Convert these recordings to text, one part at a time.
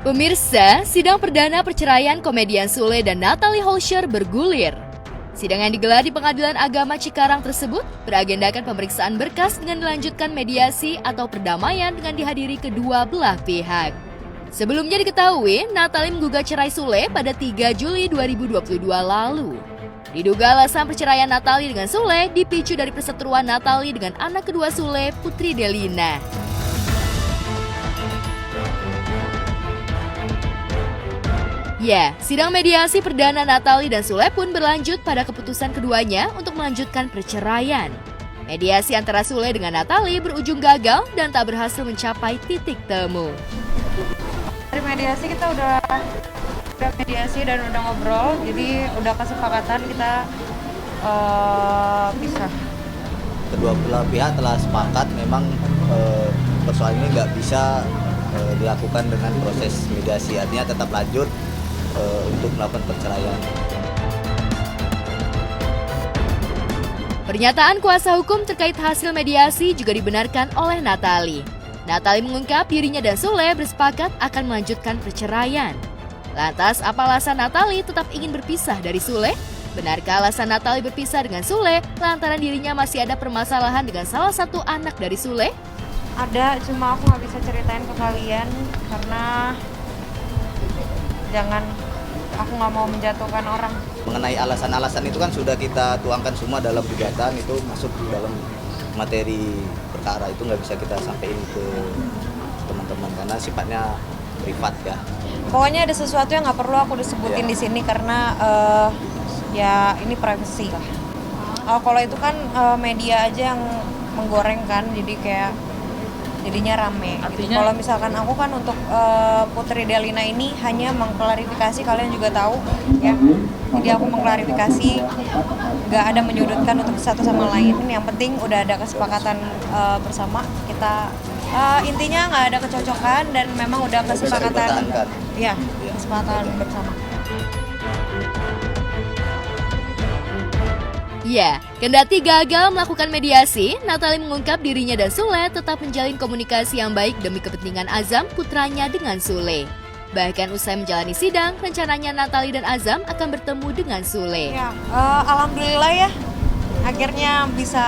Pemirsa, sidang perdana perceraian komedian Sule dan Natalie Holscher bergulir. Sidang yang digelar di Pengadilan Agama Cikarang tersebut beragendakan pemeriksaan berkas dengan dilanjutkan mediasi atau perdamaian dengan dihadiri kedua belah pihak. Sebelumnya diketahui, Natalie menggugat cerai Sule pada 3 Juli 2022 lalu. Diduga alasan perceraian Natalie dengan Sule dipicu dari perseteruan Natalie dengan anak kedua Sule, Putri Delina. Ya, sidang mediasi perdana Natalie dan Sule pun berlanjut pada keputusan keduanya untuk melanjutkan perceraian. Mediasi antara Sule dengan Natalie berujung gagal dan tak berhasil mencapai titik temu. Dari mediasi kita udah mediasi dan udah ngobrol, jadi udah kesepakatan kita pisah. Kedua belah pihak telah sepakat memang persoalan ini nggak bisa dilakukan dengan proses mediasi, artinya tetap lanjut untuk melakukan perceraian. Pernyataan kuasa hukum terkait hasil mediasi juga dibenarkan oleh Natalie. Natalie mengungkap dirinya dan Sule bersepakat akan melanjutkan perceraian. Lantas, apa alasan Natalie tetap ingin berpisah dari Sule? Benarkah alasan Natalie berpisah dengan Sule lantaran dirinya masih ada permasalahan dengan salah satu anak dari Sule? Ada, cuma aku nggak bisa ceritain ke kalian karena aku nggak mau menjatuhkan orang. Mengenai alasan-alasan itu kan sudah kita tuangkan semua dalam gugatan, itu masuk dalam materi perkara, itu nggak bisa kita sampaikan ke teman-teman karena sifatnya privat ya. Pokoknya ada sesuatu yang nggak perlu aku disebutin di sini karena ya ini privacy lah. Kalau itu kan media aja yang menggoreng kan, jadi kayak jadinya rame. Gitu. Kalau misalkan aku kan untuk Putri Delina ini hanya mengklarifikasi, kalian juga tahu ya. Jadi aku mengklarifikasi, nggak ada menyudutkan untuk satu sama lain. Yang penting udah ada kesepakatan bersama kita. Intinya nggak ada kecocokan dan memang udah kesepakatan. Ya, kesepakatan bersama. Ya, kendati gagal melakukan mediasi, Natalie mengungkap dirinya dan Sule tetap menjalin komunikasi yang baik demi kepentingan Azam, putranya dengan Sule. Bahkan usai menjalani sidang, rencananya Natalie dan Azam akan bertemu dengan Sule. Ya, alhamdulillah ya, akhirnya bisa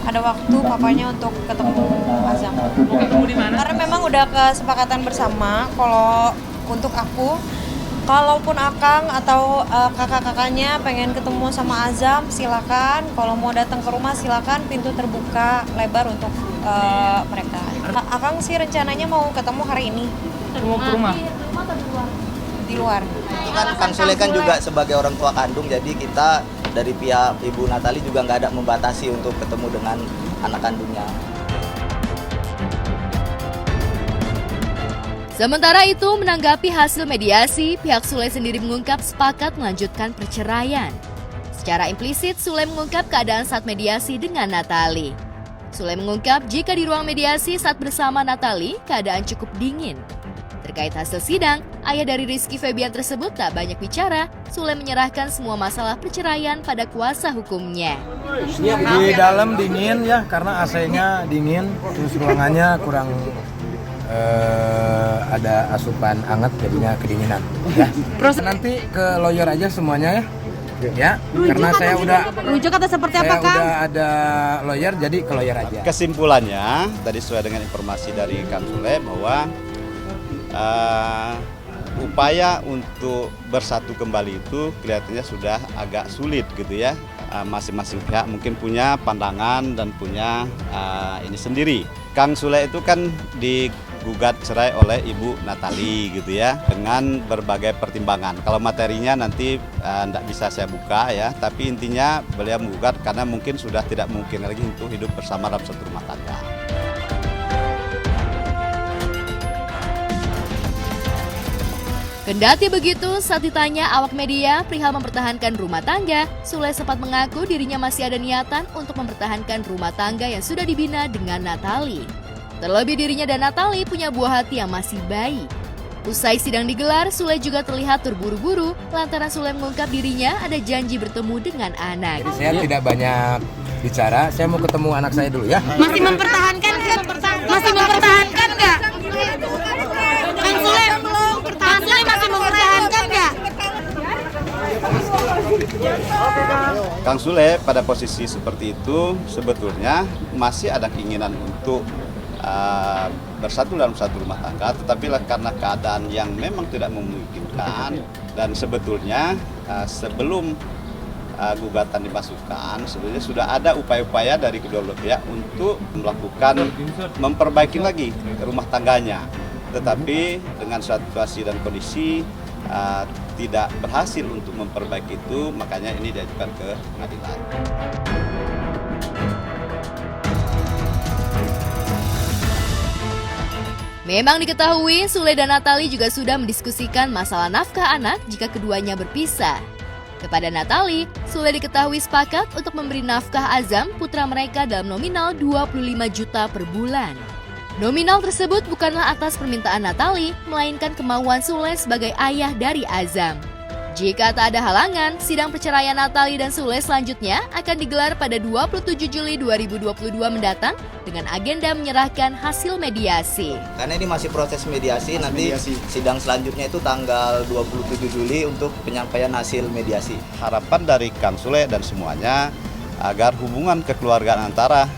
ada waktu papanya untuk ketemu Azam. Ketemu di mana? Karena memang udah kesepakatan bersama kalau untuk aku, kalaupun Akang atau kakak-kakaknya pengen ketemu sama Azam, silakan. Kalau mau datang ke rumah silakan, pintu terbuka lebar untuk mereka. Akang sih rencananya mau ketemu hari ini. Mau ke rumah? Di rumah atau di luar? Di luar. Itu kan Kang Sule kan juga sebagai orang tua kandung, jadi kita dari pihak Ibu Natalie juga nggak ada membatasi untuk ketemu dengan anak kandungnya. Sementara itu, menanggapi hasil mediasi, pihak Sule sendiri mengungkap sepakat melanjutkan perceraian. Secara implisit, Sule mengungkap keadaan saat mediasi dengan Natalie. Sule mengungkap jika di ruang mediasi saat bersama Natalie, keadaan cukup dingin. Terkait hasil sidang, ayah dari Rizky Febian tersebut tak banyak bicara. Sule menyerahkan semua masalah perceraian pada kuasa hukumnya. Di dalam dingin ya, karena AC-nya dingin, terus ruangannya kurang ada asupan hangat, jadinya kedinginan ya. Terus nanti ke lawyer aja semuanya ya, karena saya udah rujuk atau seperti apa, Kang? Udah ada lawyer, jadi ke lawyer aja. Kesimpulannya tadi sesuai dengan informasi dari Kang Sule bahwa upaya untuk bersatu kembali itu kelihatannya sudah agak sulit gitu ya. Masing-masing pihak mungkin punya pandangan dan punya ini sendiri. Kang Sule itu kan digugat cerai oleh Ibu Natalie gitu ya, dengan berbagai pertimbangan. Kalau materinya nanti tidak bisa saya buka ya, tapi intinya beliau menggugat karena mungkin sudah tidak mungkin lagi untuk hidup bersama dalam satu rumah tangga. Kendati begitu, saat ditanya awak media perihal mempertahankan rumah tangga, Sule sempat mengaku dirinya masih ada niatan untuk mempertahankan rumah tangga yang sudah dibina dengan Natalie. Terlebih dirinya dan Natalie punya buah hati yang masih baik. Usai sidang digelar, Sule juga terlihat terburu-buru lantaran Sule mengungkap dirinya ada janji bertemu dengan anak. Jadi saya tidak banyak bicara, saya mau ketemu anak saya dulu ya. Masih mempertahankan nggak? Kang Sule Kang Sule pada posisi seperti itu sebetulnya masih ada keinginan untuk bersatu dalam satu rumah tangga, tetapi karena keadaan yang memang tidak memungkinkan dan sebetulnya sebelum gugatan dimasukkan sebetulnya sudah ada upaya-upaya dari kedua belah pihak untuk melakukan memperbaiki lagi rumah tangganya, tetapi dengan situasi dan kondisi tidak berhasil untuk memperbaiki itu, makanya ini diajukan ke pengadilan. Memang diketahui, Sule dan Natali juga sudah mendiskusikan masalah nafkah anak jika keduanya berpisah. Kepada Natali, Sule diketahui sepakat untuk memberi nafkah Azam, putra mereka, dalam nominal 25 juta per bulan. Nominal tersebut bukanlah atas permintaan Natali, melainkan kemauan Sule sebagai ayah dari Azam. Jika tak ada halangan, sidang perceraian Natali dan Sule selanjutnya akan digelar pada 27 Juli 2022 mendatang dengan agenda menyerahkan hasil mediasi. Karena ini masih proses mediasi, nanti sidang selanjutnya itu tanggal 27 Juli untuk penyampaian hasil mediasi. Harapan dari Kang Sule dan semuanya agar hubungan kekeluargaan antara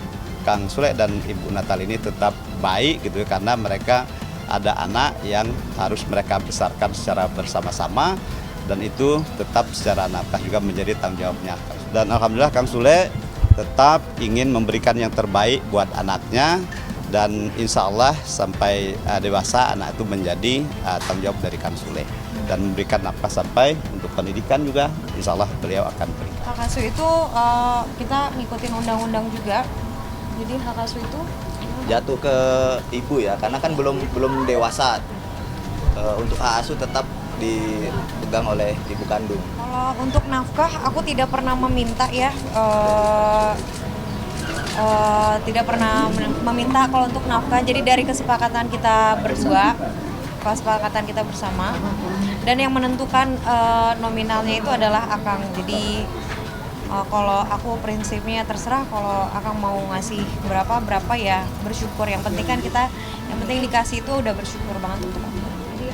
Kang Sule dan Ibu Natali ini tetap baik gitu, karena mereka ada anak yang harus mereka besarkan secara bersama-sama, dan itu tetap secara nafkah juga menjadi tanggung jawabnya. Dan alhamdulillah Kang Sule tetap ingin memberikan yang terbaik buat anaknya, dan insya Allah sampai dewasa anak itu menjadi tanggung jawab dari Kang Sule, dan memberikan nafkah sampai untuk pendidikan juga insya Allah beliau akan berikan. Hak asuh itu kita ngikutin undang-undang juga, jadi hak asuh itu Jatuh ke ibu ya, karena kan belum dewasa. Untuk hak asuh tetap dipegang oleh ibu kandung. Kalau untuk nafkah, aku tidak pernah meminta ya, tidak pernah meminta kalau untuk nafkah. Jadi dari kesepakatan kita berdua, kesepakatan kita bersama, dan yang menentukan nominalnya itu adalah akang. Jadi kalau aku prinsipnya terserah, kalau akang mau ngasih berapa ya bersyukur. Yang penting kan kita, yang penting dikasih itu udah bersyukur banget untuk aku. Jadi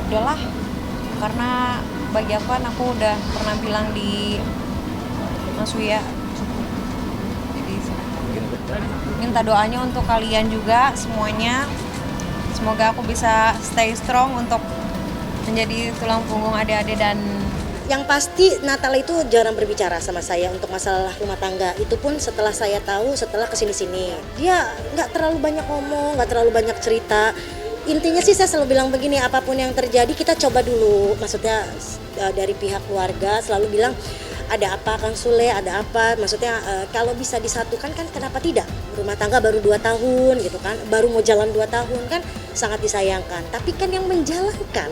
udahlah, karena bagi aku kan aku udah pernah bilang di Mas Wia cukup. Jadi minta doanya untuk kalian juga semuanya, semoga aku bisa stay strong untuk menjadi tulang punggung adik-adik. Dan yang pasti Natal itu jarang berbicara sama saya untuk masalah rumah tangga. Itu pun setelah saya tahu, setelah kesini-sini. Dia nggak terlalu banyak ngomong, nggak terlalu banyak cerita. Intinya sih saya selalu bilang begini, apapun yang terjadi kita coba dulu. Maksudnya dari pihak keluarga selalu bilang, ada apa Kang Sule, ada apa. Maksudnya kalau bisa disatukan kan kenapa tidak. Rumah tangga baru 2 tahun gitu kan, baru mau jalan 2 tahun kan sangat disayangkan. Tapi kan yang menjalankan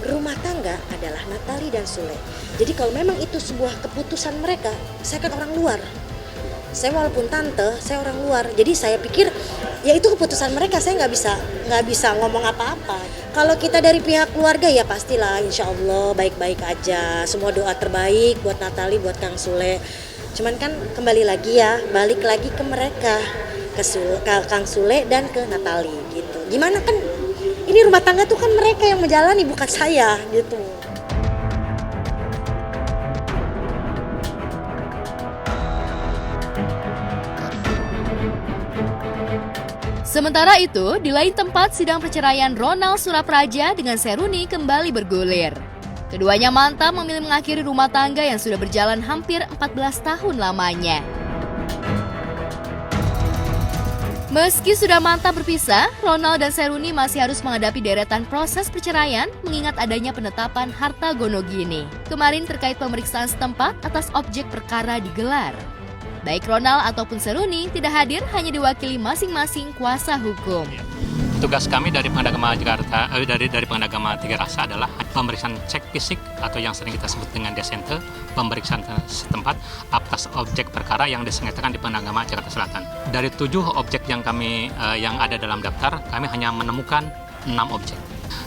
rumah tangga adalah Natali dan Sule. Jadi kalau memang itu sebuah keputusan mereka, saya kan orang luar. Saya walaupun tante, saya orang luar. Jadi saya pikir ya itu keputusan mereka, saya nggak bisa ngomong apa-apa. Kalau kita dari pihak keluarga ya pastilah insya Allah baik-baik aja. Semua doa terbaik buat Natali, buat Kang Sule. Cuman kan kembali lagi ya, balik lagi ke mereka, ke Kang Sule dan ke Natali gitu. Gimana kan? Ini rumah tangga tuh kan mereka yang menjalani, bukan saya gitu. Sementara itu, di lain tempat sidang perceraian Ronald Surapraja dengan Seruni kembali bergulir. Keduanya mantap memilih mengakhiri rumah tangga yang sudah berjalan hampir 14 tahun lamanya. Meski sudah mantap berpisah, Ronald dan Seruni masih harus menghadapi deretan proses perceraian mengingat adanya penetapan harta gonogini. Kemarin terkait pemeriksaan setempat atas objek perkara digelar. Baik Ronald ataupun Seruni tidak hadir, hanya diwakili masing-masing kuasa hukum. Tugas kami dari Pengadilan Jakarta, dari Pengadilan Agama Tiga Rasa adalah pemeriksaan cek fisik atau yang sering kita sebut dengan desente, pemeriksaan setempat atas objek perkara yang disengketakan di Pengadilan Agama Jakarta Selatan. Dari 7 objek yang kami yang ada dalam daftar, kami hanya menemukan 6 objek.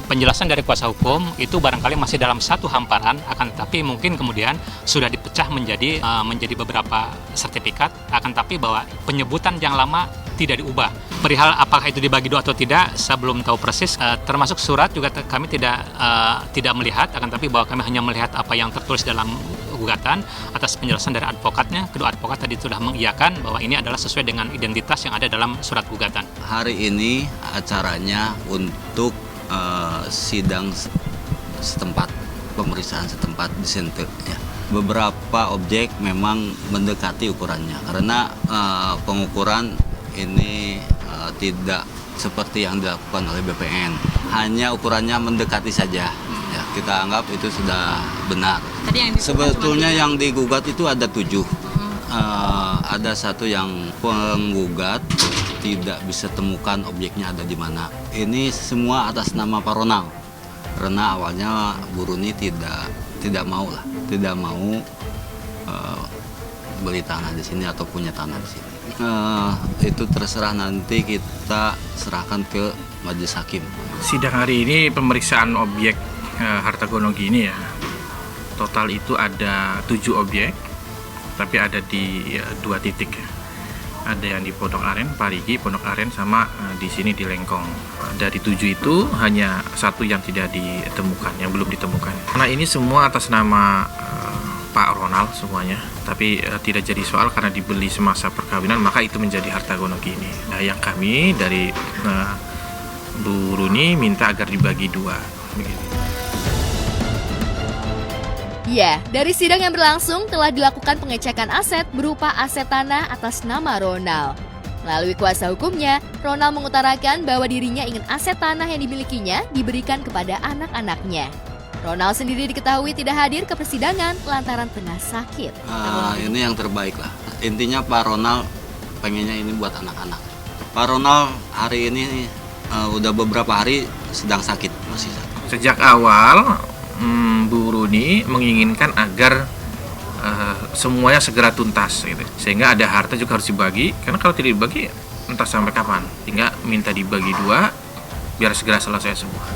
Penjelasan dari kuasa hukum itu barangkali masih dalam satu hamparan, akan tetapi mungkin kemudian sudah dipecah menjadi beberapa sertifikat, akan tetapi bahwa penyebutan yang lama tidak diubah. Perihal apakah itu dibagi 2 atau tidak, saya belum tahu persis. Termasuk surat juga kami tidak melihat, akan tetapi bahwa kami hanya melihat apa yang tertulis dalam gugatan atas penjelasan dari advokatnya. Kedua advokat tadi sudah mengiyakan bahwa ini adalah sesuai dengan identitas yang ada dalam surat gugatan. Hari ini acaranya untuk sidang setempat, pemeriksaan setempat di Sente. Ya. Beberapa objek memang mendekati ukurannya karena pengukuran ini tidak seperti yang dilakukan oleh BPN. Hanya ukurannya mendekati saja. Ya, kita anggap itu sudah benar. Sebetulnya yang digugat itu ada 7. Ada satu yang penggugat tidak bisa temukan objeknya ada di mana. Ini semua atas nama Pak Ronald. Karena awalnya Bu Runi tidak mau beli tanah di sini atau punya tanah di sini. Itu terserah, nanti kita serahkan ke majelis hakim. Sidang hari ini pemeriksaan objek harta gonogini ya. Total itu ada 7 objek, tapi ada di 2 titik ya. Ada yang di Pondok Aren, Parigi, Pondok Aren, sama di sini di Lengkong. Dari 7 itu hanya 1 yang tidak ditemukan, yang belum ditemukan. Karena ini semua atas nama Pak Ronald semuanya, tapi tidak jadi soal karena dibeli semasa perkawinan, maka itu menjadi harta gonogini. Nah, yang kami dari Bu Runi minta agar dibagi 2. Begitu. Ya, dari sidang yang berlangsung telah dilakukan pengecekan aset berupa aset tanah atas nama Ronald. Melalui kuasa hukumnya, Ronald mengutarakan bahwa dirinya ingin aset tanah yang dimilikinya diberikan kepada anak-anaknya. Ronald sendiri diketahui tidak hadir ke persidangan lantaran tengah sakit. Ini yang terbaik lah. Intinya Pak Ronald pengennya ini buat anak-anak. Pak Ronald hari ini udah beberapa hari sedang sakit, masih sakit. Sejak awal Bu Runi menginginkan agar semuanya segera tuntas gitu. Sehingga ada harta juga harus dibagi, karena kalau tidak dibagi entah sampai kapan. Hingga minta dibagi 2 biar segera selesai semua.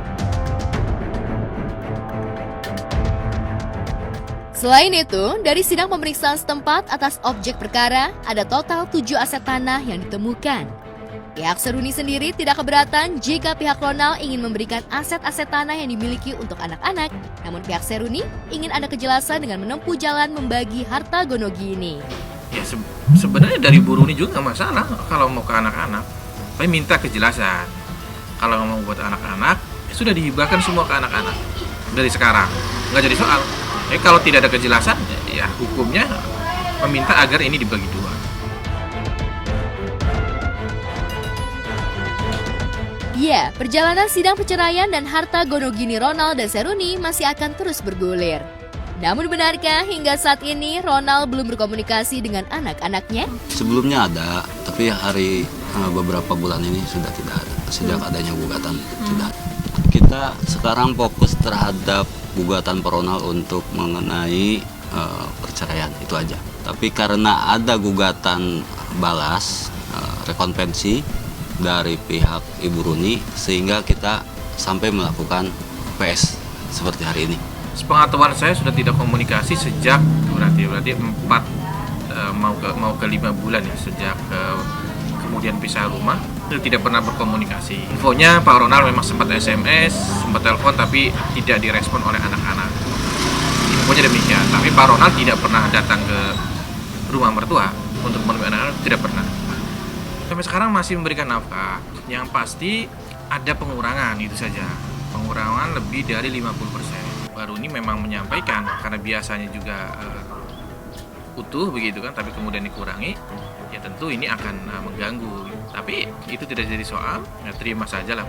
Selain itu, dari sidang pemeriksaan setempat atas objek perkara, ada total 7 aset tanah yang ditemukan. Pihak Seruni sendiri tidak keberatan jika pihak Ronald ingin memberikan aset-aset tanah yang dimiliki untuk anak-anak, namun pihak Seruni ingin ada kejelasan dengan menempuh jalan membagi harta gonogini. Ya sebenarnya dari Bu Runi juga nggak masalah kalau mau ke anak-anak, tapi minta kejelasan. Kalau mau buat anak-anak, ya sudah dihibahkan semua ke anak-anak dari sekarang, nggak jadi soal. Kalau tidak ada kejelasan, ya hukumnya meminta agar ini dibagi 2. Ya, perjalanan sidang perceraian dan harta gonogini Ronald dan Seruni masih akan terus bergulir. Namun benarkah hingga saat ini Ronald belum berkomunikasi dengan anak-anaknya? Sebelumnya ada, tapi beberapa bulan ini sudah tidak ada. Sejak adanya gugatan sudah. Kita sekarang fokus terhadap gugatan Pak Ronald untuk mengenai perceraian, itu aja. Tapi karena ada gugatan balas, rekonvensi dari pihak Ibu Runi, sehingga kita sampai melakukan PS seperti hari ini. Sepengetahuan saya sudah tidak komunikasi sejak berarti 4 mau ke 5 bulan ya, sejak kemudian pisah rumah, itu tidak pernah berkomunikasi. Infonya Pak Ronald memang sempat SMS, sempat telepon, tapi tidak direspon oleh anak-anak. Infonya demikian, tapi Pak Ronald tidak pernah datang ke rumah mertua untuk menemui anak-anak, tidak pernah. Sampai sekarang masih memberikan nafkah. Yang pasti ada pengurangan, itu saja. Pengurangan lebih dari 50%. Baru ini memang menyampaikan, karena biasanya juga utuh begitu kan, tapi kemudian dikurangi, ya tentu ini akan mengganggu. Tapi itu tidak jadi soal, ya terima saja lah.